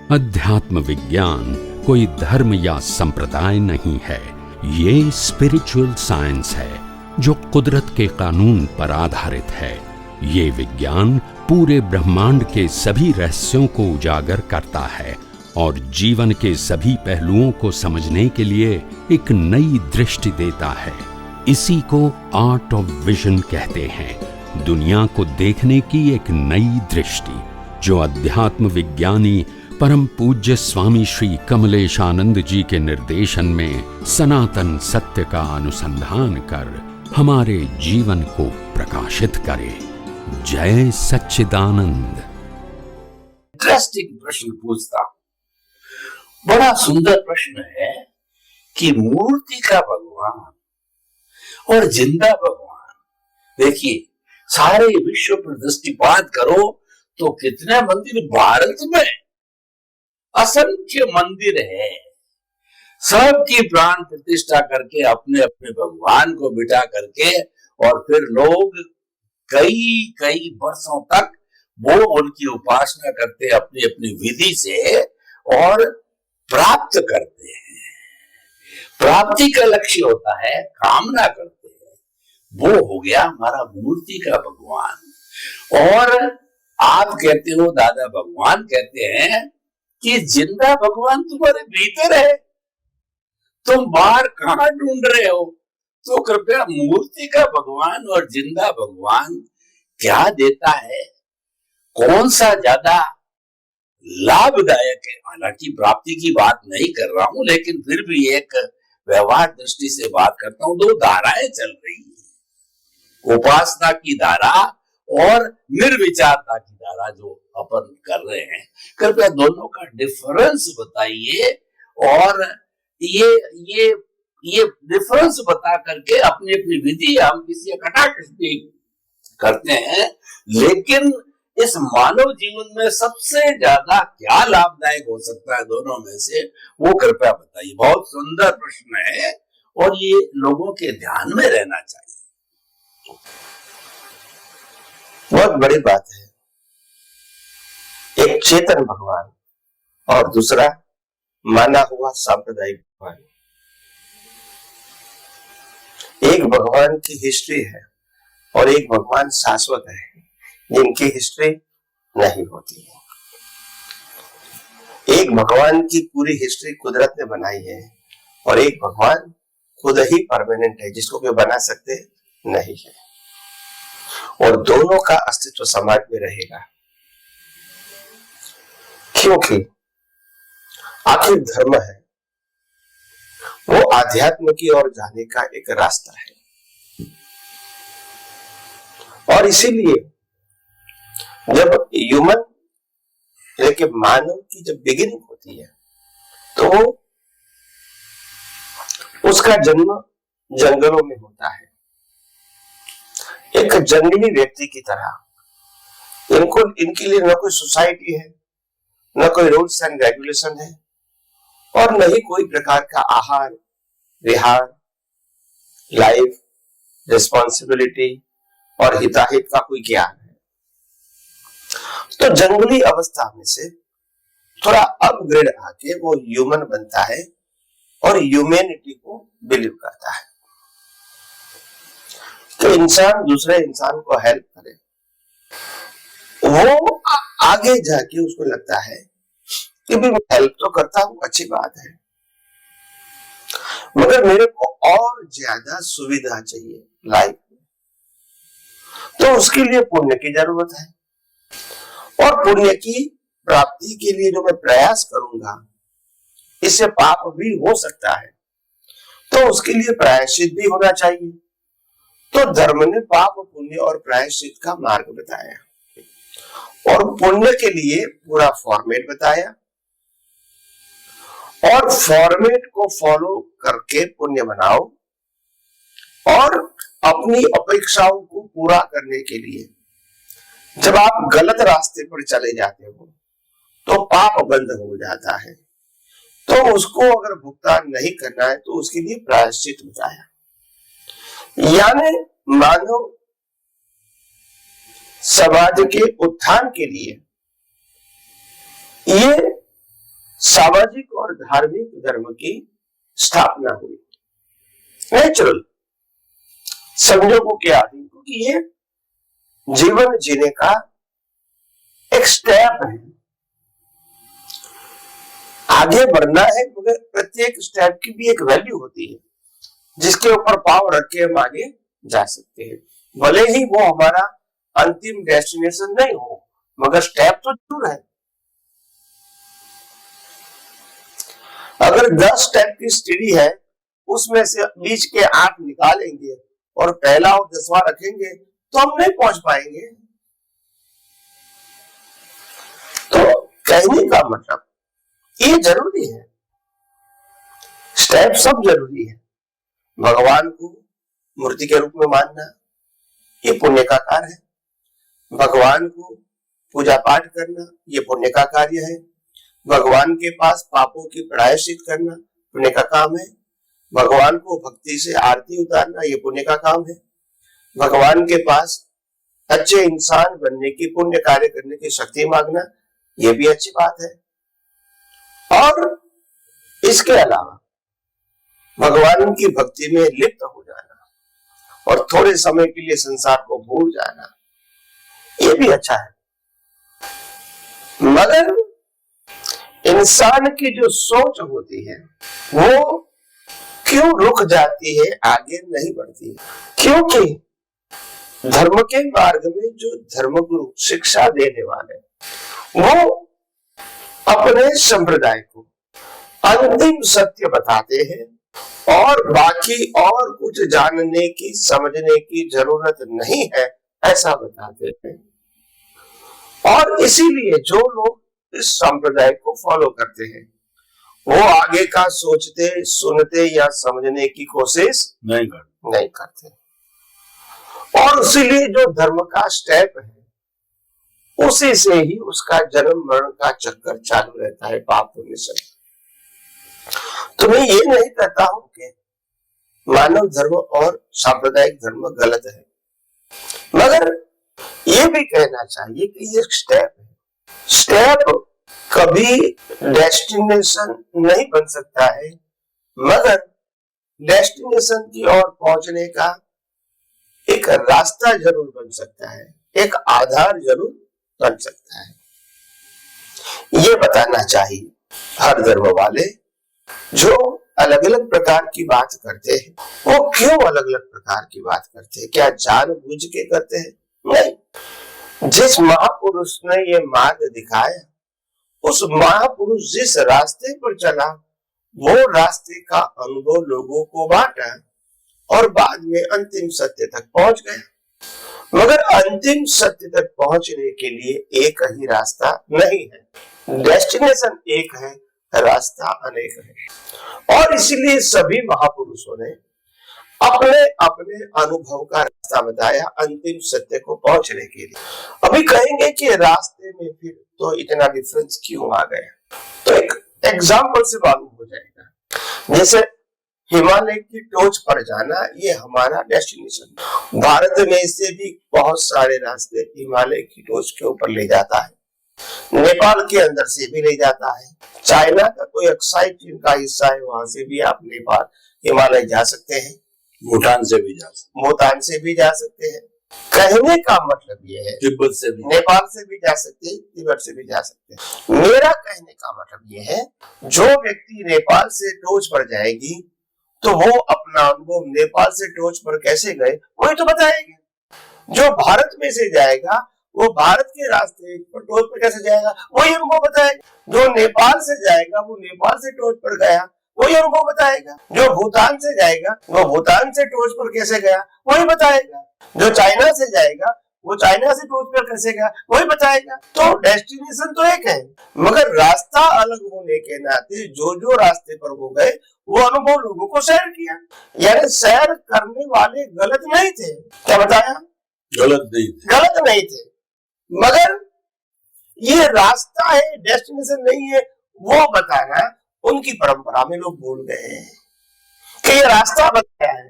अध्यात्म विज्ञान कोई धर्म या संप्रदाय नहीं है, ये स्पिरिचुअल साइंस है जो कुदरत के कानून पर आधारित है। ये विज्ञान पूरे ब्रह्मांड के सभी रहस्यों को उजागर करता है और जीवन के सभी पहलुओं को समझने के लिए एक नई दृष्टि देता है। इसी को आर्ट ऑफ विजन कहते हैं, दुनिया को देखने की एक नई दृष्टि, जो अध्यात्म विज्ञानी परम पूज्य स्वामी श्री कमलेशानंद जी के निर्देशन में सनातन सत्य का अनुसंधान कर हमारे जीवन को प्रकाशित करे। जय सच्चिदानंद। इंटरेस्टिंग प्रश्न पूछता हूं, बड़ा सुंदर प्रश्न है कि मूर्ति का भगवान और जिंदा भगवान, देखिए सारे विश्व पर दृष्टिपात करो तो कितने मंदिर भारत में, असंख्य मंदिर है। सबकी प्राण प्रतिष्ठा करके अपने अपने भगवान को बिठा करके और फिर लोग कई कई वर्षों तक वो उनकी उपासना करते अपनी अपनी विधि से और प्राप्त करते हैं। प्राप्ति का लक्ष्य होता है, कामना करते हैं, वो हो गया हमारा मूर्ति का भगवान। और आप कहते हो, दादा भगवान कहते हैं कि जिंदा भगवान तुम्हारे भीतर है, तुम बाहर कहां ढूंढ रहे हो? तो कृपया मूर्ति का भगवान और जिंदा भगवान क्या देता है, कौन सा ज्यादा लाभदायक है? हालांकि प्राप्ति की बात नहीं कर रहा हूं, लेकिन फिर भी एक व्यवहार दृष्टि से बात करता हूं। दो धाराएं चल रही है, उपासना की धारा और निर्विचारता की धारा जो अपन कर रहे हैं। कृपया दोनों का डिफरेंस बताइए और ये डिफरेंस बता करके अपनी अपनी विधि हम किसी कटाक्षी करते हैं, लेकिन इस मानव जीवन में सबसे ज्यादा क्या लाभदायक हो सकता है दोनों में से, वो कृपया बताइए। बहुत सुंदर प्रश्न है और ये लोगों के ध्यान में रहना चाहिए। बहुत बड़ी बात है। एक चेतन भगवान और दूसरा माना हुआ सांप्रदायिक भगवान। एक भगवान की हिस्ट्री है और एक भगवान शाश्वत है, जिनकी हिस्ट्री नहीं होती है। एक भगवान की पूरी हिस्ट्री कुदरत ने बनाई है और एक भगवान खुद ही परमानेंट है, जिसको कोई बना सकते नहीं है, और दोनों का अस्तित्व समाज में रहेगा। क्योंकि आखिर धर्म है, वो आध्यात्म की ओर जाने का एक रास्ता है। और इसीलिए जब ह्यूमन लेकिन मानव की जब बिगिनिंग होती है तो उसका जन्म जंगलों में होता है, एक जंगली व्यक्ति की तरह। इनके लिए न कोई सोसाइटी है, न कोई रूल्स एंड रेगुलेशन है, और न ही कोई प्रकार का आहार विहार, लाइफ, रिस्पॉन्सिबिलिटी और हिताहित का कोई ज्ञान है। तो जंगली अवस्था में से थोड़ा अपग्रेड आके वो ह्यूमन बनता है और ह्यूमैनिटी को बिलीव करता है कि इंसान दूसरे इंसान को हेल्प करे। वो आगे जाके उसको लगता है कि भी मैं हेल्प तो करता हूं, अच्छी बात है, मगर मेरे को और ज्यादा सुविधा चाहिए लाइफ में, तो उसके लिए पुण्य की जरूरत है। और पुण्य की प्राप्ति के लिए जो मैं प्रयास करूंगा, इससे पाप भी हो सकता है, तो उसके लिए प्रायश्चित भी होना चाहिए। तो धर्म ने पाप, पुण्य और प्रायश्चित का मार्ग बताया और पुण्य के लिए पूरा फॉर्मेट बताया, और फॉर्मेट को फॉलो करके पुण्य बनाओ, और अपनी अपेक्षाओं को पूरा करने के लिए जब आप गलत रास्ते पर चले जाते हो तो पाप बंद हो जाता है, तो उसको अगर भुगतान नहीं करना है तो उसके लिए प्रायश्चित बताया। यानी मानव समाज के उत्थान के लिए ये सामाजिक और धार्मिक धर्म की स्थापना हुई, नेचुरल संजोगों के अधीन, क्योंकि ये जीवन जीने का एक स्टेप है, आगे बढ़ना है, मगर प्रत्येक स्टेप की भी एक वैल्यू होती है जिसके ऊपर पाव रख के हम आगे जा सकते हैं। भले ही वो हमारा अंतिम डेस्टिनेशन नहीं हो, मगर स्टेप तो जरूर है। अगर 10 स्टेप की सीढ़ी है, उसमें से बीच के 8 निकालेंगे और पहला और 10वां रखेंगे तो हम नहीं पहुंच पाएंगे। तो कहने का मतलब ये जरूरी है, स्टेप सब जरूरी है। भगवान को मूर्ति के रूप में मानना ये पुण्य का कार्य है। भगवान को पूजा पाठ करना ये पुण्य का कार्य है। भगवान के पास पापों की प्रायश्चित करना पुण्य का काम है। भगवान को भक्ति से आरती उतारना ये पुण्य का काम है। भगवान के पास अच्छे इंसान बनने की, पुण्य कार्य करने की शक्ति मांगना ये भी अच्छी बात है। और इसके अलावा भगवान की भक्ति में लिप्त हो जाना और थोड़े समय के लिए संसार को भूल जाना ये भी अच्छा है। मगर इंसान की जो सोच होती है वो क्यों रुक जाती है, आगे नहीं बढ़ती है? क्योंकि धर्म के मार्ग में जो धर्मगुरु शिक्षा देने वाले वो अपने संप्रदाय को अंतिम सत्य बताते हैं और बाकी और कुछ जानने की, समझने की जरूरत नहीं है ऐसा बताते हैं। और इसीलिए जो लोग इस संप्रदाय को फॉलो करते हैं वो आगे का सोचते, सुनते या समझने की कोशिश नहीं करते। और इसीलिए जो धर्म का स्टेप है उसी से ही उसका जन्म मरण का चक्कर चालू रहता है, पाप पुण्य से। तो मैं ये नहीं कहता हूं कि मानव धर्म और सांप्रदायिक धर्म गलत है, मगर ये भी कहना चाहिए कि ये स्टेप है। स्टेप कभी डेस्टिनेशन नहीं बन सकता है, मगर डेस्टिनेशन की ओर पहुंचने का एक रास्ता जरूर बन सकता है, एक आधार जरूर बन सकता है। ये बताना चाहिए हर धर्म वाले जो अलग अलग प्रकार की बात करते हैं वो क्यों अलग अलग प्रकार की बात करते हैं। क्या जानबूझ के करते हैं? नहीं। जिस महापुरुष ने ये मार्ग दिखाया, उस महापुरुष जिस रास्ते पर चला वो रास्ते का अनुभव लोगों को बांटा और बाद में अंतिम सत्य तक पहुंच गया। मगर अंतिम सत्य तक पहुंचने के लिए एक ही रास्ता नहीं है, डेस्टिनेशन एक है, रास्ता अनेक है। और इसीलिए सभी महापुरुषों ने अपने अपने अनुभव का रास्ता बताया अंतिम सत्य को पहुंचने के लिए। अभी कहेंगे कि रास्ते में फिर तो इतना डिफरेंस क्यों आ गया, तो एक एग्जाम्पल से मालूम हो जाएगा। जैसे हिमालय की टोच पर जाना ये हमारा डेस्टिनेशन। भारत में से भी बहुत सारे रास्ते हिमालय की टोच के ऊपर ले जाता है, नेपाल के अंदर से भी ले जाता है, चाइना का कोई एक्साइटिंग का हिस्सा है वहां से भी आप नेपाल हिमालय जा सकते हैं, भूटान से भी जा सकते हैं। कहने का मतलब ये है तिब्बत से भी, नेपाल से भी जा सकते हैं, तिब्बत से भी जा सकते हैं। मेरा कहने का मतलब ये है जो व्यक्ति नेपाल से टोच पर जाएगी तो वो अपना अनुभव नेपाल से टोच पर कैसे गए वही तो बताएगी। जो भारत में से जाएगा वो भारत के रास्ते पर टोच पर कैसे जाएगा वही अनुभव बताएगा। जो नेपाल से जाएगा वो नेपाल से टोच पर गया वही अनुभव बताएगा। जो भूटान से जाएगा वो भूटान से टोच पर कैसे गया वही बताएगा। जो चाइना से जाएगा वो चाइना से टोच पर कैसे गया वही बताएगा। तो डेस्टिनेशन तो एक है, मगर रास्ता अलग होने के नाते जो जो रास्ते पर वो गए वो अनुभव लोगों को शेयर किया। यानी शेयर करने वाले गलत नहीं थे। क्या बताया? गलत नहीं थे, मगर ये रास्ता है, डेस्टिनेशन नहीं है, वो बताना उनकी परंपरा में लोग भूल गए हैं कि ये रास्ता बताया है,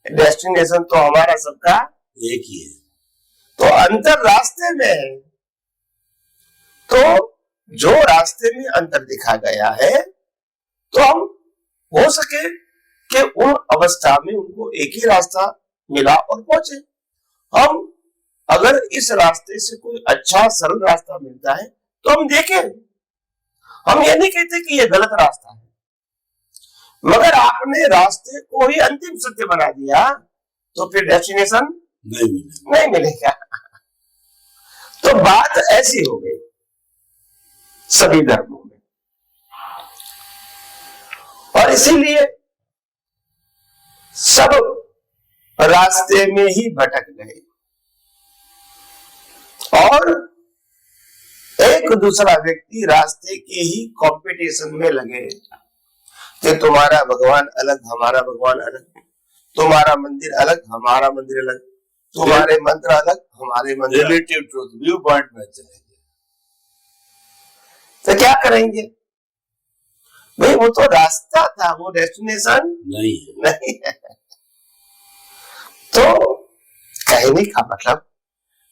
डेस्टिनेशन तो हमारा सबका एक ही है। तो अंतर रास्ते में है। तो जो रास्ते में अंतर दिखा गया है तो हम हो सके कि उन अवस्था में उनको एक ही रास्ता मिला और पहुंचे। हम अगर इस रास्ते से कोई अच्छा सरल रास्ता मिलता है तो हम देखें। हम ये नहीं कहते कि ये गलत रास्ता है, मगर आपने रास्ते को ही अंतिम सत्य बना दिया तो फिर डेस्टिनेशन नहीं मिलेगा। तो बात ऐसी हो गई सभी धर्मों में, और इसीलिए सब रास्ते में ही भटक गए और एक दूसरा व्यक्ति रास्ते के ही कंपटीशन में लगे कि तुम्हारा भगवान अलग, हमारा भगवान अलग, तुम्हारा मंदिर अलग, हमारा मंदिर अलग, तुम्हारे मंत्र अलग, हमारे मंत्र। रिलेटिव ट्रूथ, व्यू पॉइंट में चलेंगे तो क्या करेंगे भाई? वो तो रास्ता था, वो डेस्टिनेशन नहीं है। तो कहने का मतलब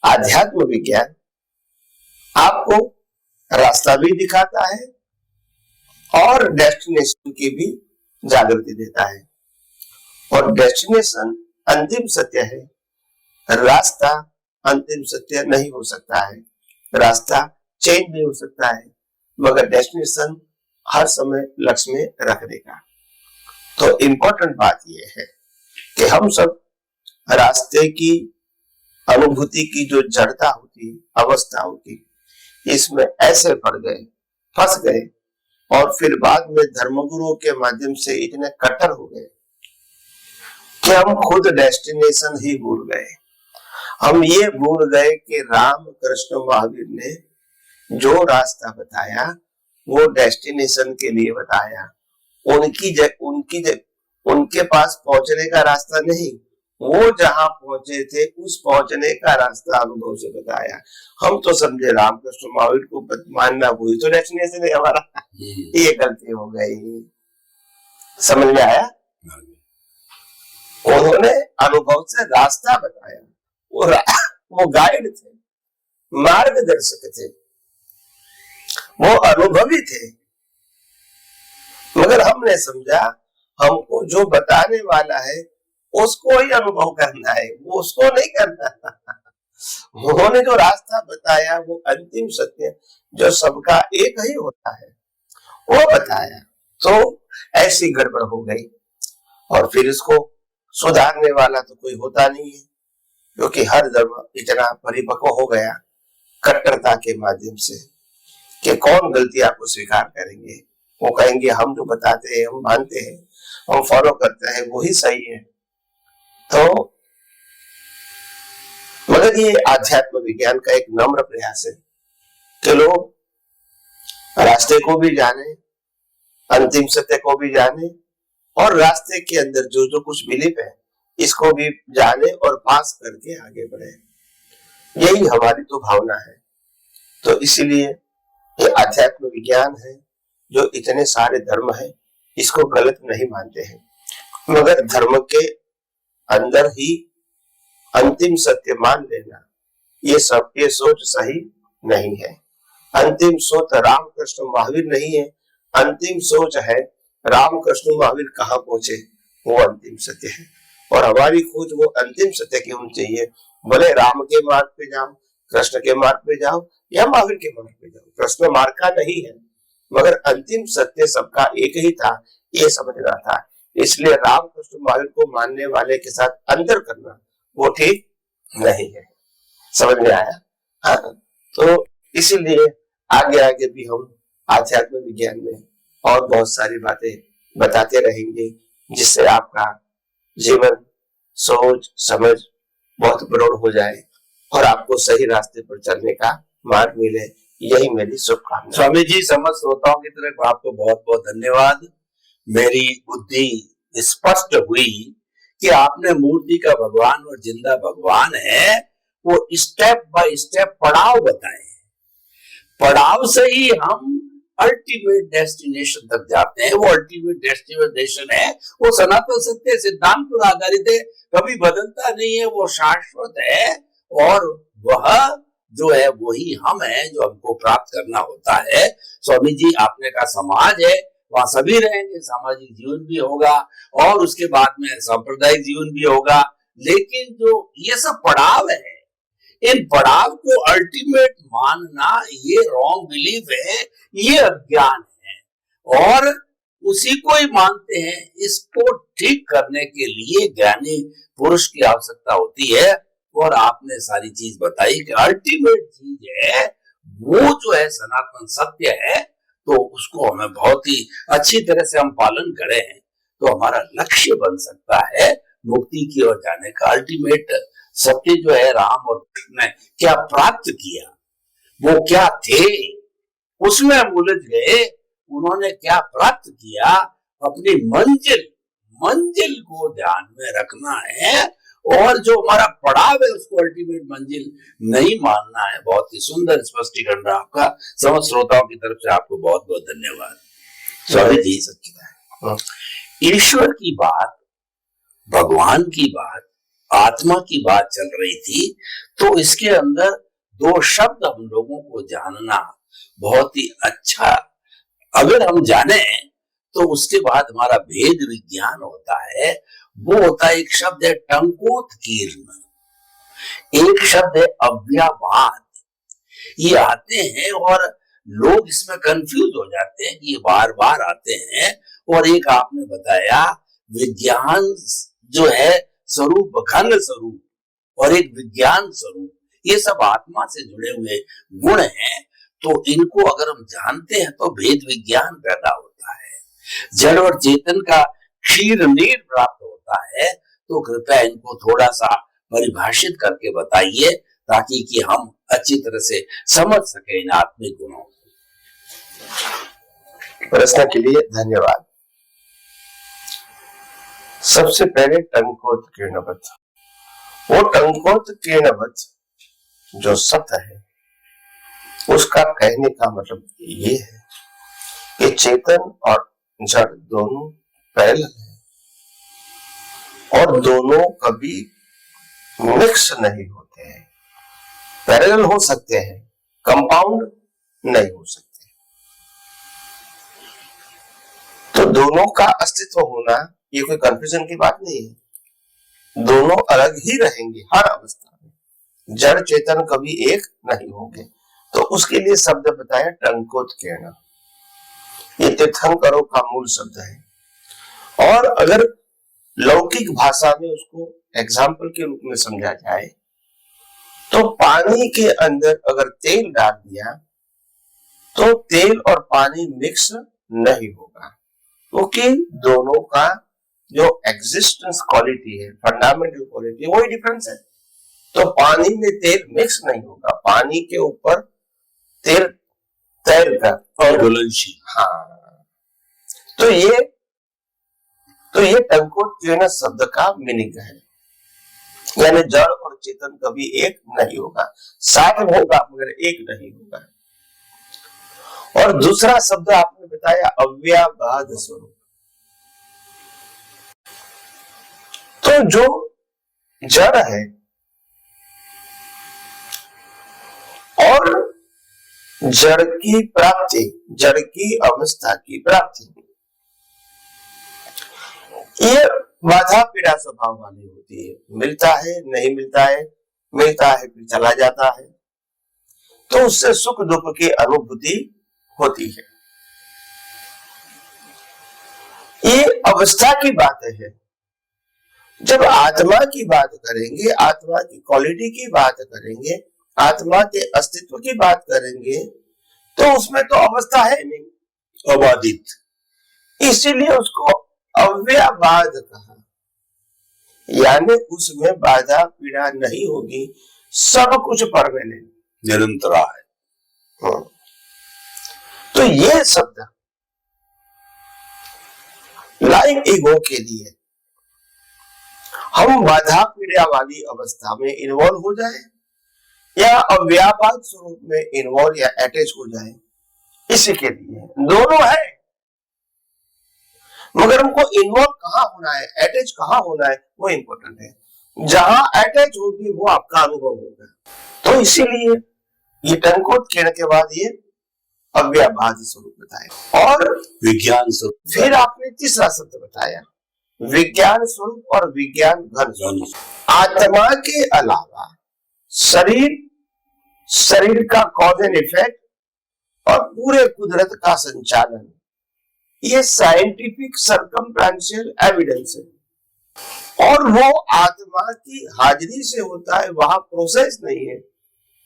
आध्यात्म विज्ञान आपको रास्ता भी दिखाता है और डेस्टिनेशन की भी जागृति देता है। और डेस्टिनेशन अंतिम सत्य है, रास्ता अंतिम सत्य नहीं हो सकता है। रास्ता चेंज नहीं हो सकता है, मगर डेस्टिनेशन हर समय लक्ष्य में रख देगा। तो इंपॉर्टेंट बात यह है कि हम सब रास्ते की अनुभूति की जो जड़ता होती, अवस्था होती, इसमें ऐसे पड़ गए, फंस गए और फिर बाद में धर्मगुरुओं के माध्यम से इतने कट्टर हो गए कि हम खुद डेस्टिनेशन ही भूल गए। हम ये भूल गए कि राम कृष्ण महावीर ने जो रास्ता बताया वो डेस्टिनेशन के लिए बताया, उनके पास पहुंचने का रास्ता नहीं, वो जहां पहुंचे थे उस पहुंचने का रास्ता अनुभव से बताया। हम तो समझे रामकृष्ण महावीर को मानना वही तो डेस्टिनेशन है हमारा। ये गलती हो गई। समझ में आया? उन्होंने अनुभव से रास्ता बताया, वो गाइड थे, मार्गदर्शक थे, वो अनुभवी थे, मगर हमने समझा हमको जो बताने वाला है उसको ही अनुभव करना है, वो उसको नहीं करना। उन्होंने जो रास्ता बताया वो अंतिम सत्य जो सबका एक ही होता है वो बताया। तो ऐसी गड़बड़ हो गई और फिर इसको सुधारने वाला तो कोई होता नहीं है, क्योंकि हर धर्म इतना परिपक्व हो गया कट्टरता के माध्यम से कि कौन गलतियां को स्वीकार करेंगे। वो कहेंगे हम जो बताते हैं, हम मानते हैं, हम फॉलो करते हैं, वही सही है। तो मगर ये आध्यात्म विज्ञान का एक नम्र प्रयास है कि लोग रास्ते को भी जाने, अंतिम सत्य को भी जाने और रास्ते के अंदर जो जो कुछ बिलीफ है इसको भी जाने और पास करके आगे बढ़े। यही हमारी तो भावना है। तो इसीलिए ये आध्यात्म विज्ञान है जो इतने सारे धर्म है इसको गलत नहीं मानते हैं, मगर धर्म के अंदर ही अंतिम सत्य मान लेना ये सोच सही नहीं है। अंतिम सोच रामकृष्ण महावीर नहीं है, अंतिम सोच है रामकृष्ण महावीर कहाँ पहुंचे, वो अंतिम सत्य है। और हमारी खोज वो अंतिम सत्य की होनी चाहिए। भले राम के मार्ग पे जाओ, कृष्ण के मार्ग पे जाओ या महावीर के मार्ग पे जाओ, कृष्ण मार्ग का नहीं है, मगर अंतिम सत्य सबका एक ही था, ये समझना था। इसलिए रामकृष्ण महावीर को मानने वाले के साथ अंतर करना वो ठीक नहीं है। समझ में आया? हाँ, तो इसीलिए आगे आगे भी हम आध्यात्म विज्ञान में और बहुत सारी बातें बताते रहेंगे जिससे आपका जीवन, सोच, समझ बहुत प्रौढ़ हो जाए और आपको सही रास्ते पर चलने का मार्ग मिले। यही मेरी शुभकामना। स्वामी जी, समस्त श्रोताओं की तरफ आपको बहुत बहुत धन्यवाद। मेरी बुद्धि स्पष्ट हुई कि आपने मूर्ति का भगवान और जिंदा भगवान है वो स्टेप बाय स्टेप पड़ाव बताए। पड़ाव से ही हम अल्टीमेट डेस्टिनेशन तक जाते हैं। वो अल्टीमेट डेस्टिनेशन है वो सनातन सत्य सिद्धांत पर आधारित है, कभी बदलता नहीं है, वो शाश्वत है और वह जो है वही हम हैं, जो हमको प्राप्त करना होता है। स्वामी जी आपने कहा समाज है, वहां सभी रहेंगे, सामाजिक जीवन भी होगा और उसके बाद में सांप्रदायिक जीवन भी होगा। लेकिन जो ये सब पड़ाव है, इन पड़ाव को अल्टीमेट मानना ये रॉन्ग बिलीफ है, ये अज्ञान है और उसी को ही मानते हैं। इसको ठीक करने के लिए ज्ञानी पुरुष की आवश्यकता होती है और आपने सारी चीज बताई कि अल्टीमेट चीज है वो जो है सनातन सत्य है, तो उसको हमें बहुत ही अच्छी तरह से हम पालन करें तो हमारा लक्ष्य बन सकता है मुक्ति की ओर जाने का। अल्टीमेट सत्य जो है राम और कृष्ण ने क्या प्राप्त किया, वो क्या थे, उसमें हम उलझ गए। उन्होंने क्या प्राप्त किया, अपनी मंजिल को ध्यान में रखना है और जो हमारा पड़ाव है उसको अल्टीमेट मंजिल नहीं मानना है। बहुत ही सुंदर स्पष्टीकरण आपका। समस्त श्रोताओं की तरफ से आपको बहुत बहुत धन्यवाद। स्वामी जी सच्चिदानंद, ईश्वर की बात, भगवान की बात, आत्मा की बात चल रही थी, तो इसके अंदर दो शब्द हम लोगों को जानना बहुत ही अच्छा। अगर हम जाने तो उसके बाद हमारा भेद विज्ञान होता है। वो होता है, एक शब्द है टंकोत्कीर्ण, एक शब्द है अव्याभाद। ये आते हैं और लोग इसमें कंफ्यूज हो जाते हैं कि ये बार बार आते हैं। और एक आपने बताया विज्ञान जो है स्वरूप, घन स्वरूप और एक विज्ञान स्वरूप, ये सब आत्मा से जुड़े हुए गुण हैं। तो इनको अगर हम जानते हैं तो भेद विज्ञान पैदा होता है, जड़ और चेतन का क्षीर नीर प्राप्त होता है। तो कृपया इनको थोड़ा सा परिभाषित करके बताइए ताकि कि हम अच्छी तरह से समझ सके इन आत्मिक गुणों को। प्रश्न के लिए धन्यवाद। सबसे पहले टंकोत्कीर्णवत्, वो टंकोत्कीर्णवत् जो सत्य है उसका कहने का मतलब ये है कि चेतन और जड़ दोनों पैरेलल है और दोनों कभी मिक्स नहीं होते हैं। पैरेलल हो सकते हैं, कंपाउंड नहीं हो सकते। तो दोनों का अस्तित्व होना ये कोई कंफ्यूजन की बात नहीं है। दोनों अलग ही रहेंगे हर अवस्था में, जड़ चेतन कभी एक नहीं होंगे। तो उसके लिए शब्द बताया टंकोत्कीर्ण, ये तीर्थंकरों का मूल शब्द है। और अगर लौकिक भाषा में उसको एग्जाम्पल के रूप में समझा जाए तो पानी के अंदर अगर तेल डाल दिया तो तेल और पानी मिक्स नहीं होगा, क्योंकि दोनों का जो एग्जिस्टेंस क्वालिटी है, फंडामेंटल क्वालिटी, वही डिफरेंस है। तो पानी में तेल मिक्स नहीं होगा, पानी के ऊपर तेल तैरगा और घुलनशील। हाँ, तो ये टंकोत्कीर्ण शब्द का मीनिंग है, यानी जड़ और चेतन कभी एक नहीं होगा, साथ होगा मगर एक नहीं होगा। और दूसरा शब्द आपने बताया अव्याभाद स्वरूप। तो जो जड़ है और जड़ की प्राप्ति, जड़ की अवस्था की प्राप्ति, ये बाधा पीड़ा स्वभाव वाली होती है। मिलता है, नहीं मिलता है, मिलता है फिर चला जाता है, तो उससे सुख दुख की अनुभूति होती है। ये अवस्था की बात है। जब आत्मा की बात करेंगे, आत्मा की क्वालिटी की बात करेंगे, आत्मा के अस्तित्व की बात करेंगे, तो उसमें तो अवस्था है नहीं, अबाधित, इसीलिए उसको अव्याबाध कहा, यानी उसमें बाधा पीड़ा नहीं होगी, सब कुछ परमानेंट निरंतर है। तो ये शब्द लाइक ईगो के लिए हम बाधा पीड़ा वाली अवस्था में इन्वॉल्व हो जाए या अव्यापाद स्वरूप में इन्वॉल्व या अटैच हो जाए, इसी के लिए दोनों है। मगर हमको इन्वॉल्व कहां होना है, अटैच कहां होना है, वो इंपॉर्टेंट है। जहां अटैच होगी वो आपका अनुभव होगा। तो इसीलिए ये टनकोट कहने के बाद ये अव्ययभाज्य स्वरूप बताया और विज्ञान स्वरूप। फिर आपने तीसरा शब्द बताया विज्ञान स्वरूप और विज्ञान घन स्वरूप। आत्मा के अलावा शरीर का कॉज एंड इफेक्ट और पूरे कुदरत का संचालन, ये साइंटिफिक सर्कमस्टेंशियल एविडेंस है और वो आत्मा की हाजिरी से होता है, वहां प्रोसेस नहीं है।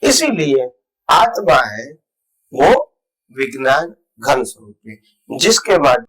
इसीलिए आत्मा है वो विज्ञान घन स्वरूप है जिसके बाद